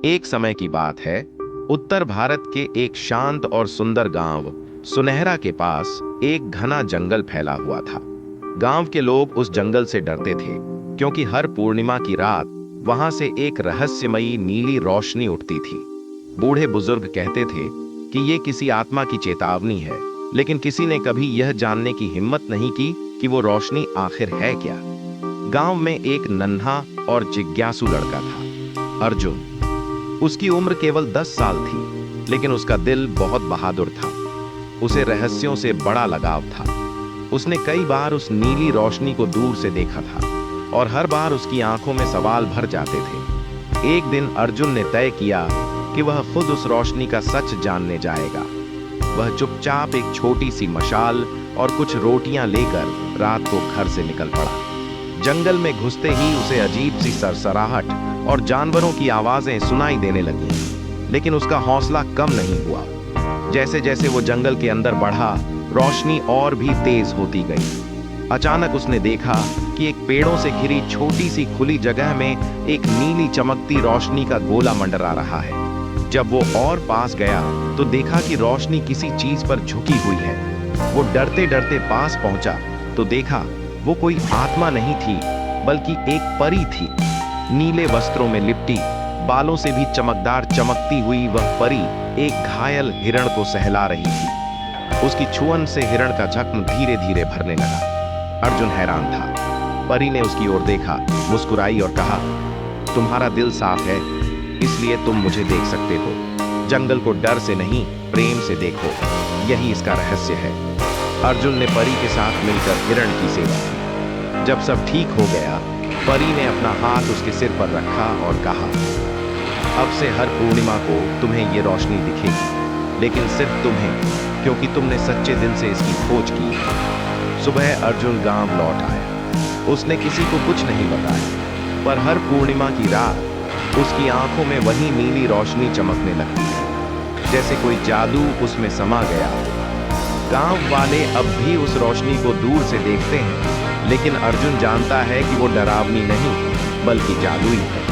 एक समय की बात है। उत्तर भारत के एक शांत और सुंदर गांव सुनहरा के पास एक घना जंगल फैला हुआ था। गांव के लोग उस जंगल से डरते थे, क्योंकि हर पूर्णिमा की रात वहां से एक रहस्यमयी नीली रोशनी उठती थी। बूढ़े बुजुर्ग कहते थे कि ये किसी आत्मा की चेतावनी है, लेकिन किसी ने कभी यह जानने की हिम्मत नहीं की कि वो रोशनी आखिर है क्या। गांव में एक नन्हा और जिज्ञासु लड़का था, अर्जुन। उसकी उम्र केवल 10 साल थी, लेकिन उसका दिल बहुत बहादुर था। उसे रहस्यों से बड़ा लगाव था। उसने कई बार उस नीली रोशनी को दूर से देखा था, और हर बार उसकी आंखों में सवाल भर जाते थे। एक दिन अर्जुन ने तय किया कि वह खुद उस रोशनी का सच जानने जाएगा। वह चुपचाप एक छोटी सी मशाल और कुछ रोटियां लेकर रात को घर से निकल पड़ा। जंगल में घुसते ही उसे अजीब सी सरसराहट और जानवरों की आवाजें सुनाई देने लगीं, लेकिन उसका हौसला कम नहीं हुआ। जैसे जैसे वो जंगल के अंदर बढ़ा, रोशनी और भी तेज होती गई। अचानक उसने देखा कि एक पेड़ों से घिरी छोटी सी खुली जगह में एक नीली चमकती रोशनी का गोला मंडरा रहा है। जब वो और पास गया तो देखा कि रोशनी किसी चीज पर झुकी हुई है। वो डरते डरते पास पहुंचा तो देखा वो कोई आत्मा नहीं थी, बल्कि एक परी थी। नीले वस्त्रों में लिपटी, बालों से भी चमकदार चमकती हुई वह परी एक घायल हिरण को सहला रही थी। उसकी छुअन से हिरण का जख्म धीरे धीरे भरने लगा। अर्जुन हैरान था। परी ने उसकी ओर देखा, मुस्कुराई और कहा, तुम्हारा दिल साफ है, इसलिए तुम मुझे देख सकते हो। जंगल को डर से नहीं, प्रेम से देखो, यही इसका रहस्य है। अर्जुन ने परी के साथ मिलकर हिरण की सेवा की। जब सब ठीक हो गया, परी ने अपना हाथ उसके सिर पर रखा और कहा, अब से हर पूर्णिमा को तुम्हें ये रोशनी दिखेगी, लेकिन सिर्फ तुम्हें, क्योंकि तुमने सच्चे दिल से इसकी खोज की। सुबह अर्जुन गांव लौट आया। उसने किसी को कुछ नहीं बताया, पर हर पूर्णिमा की रात उसकी आंखों में वही नीली रोशनी चमकने लगती है, जैसे कोई जादू उसमें समा गया। गांव वाले अब भी उस रोशनी को दूर से देखते हैं, लेकिन अर्जुन जानता है कि वो डरावनी नहीं, बल्कि जादुई है।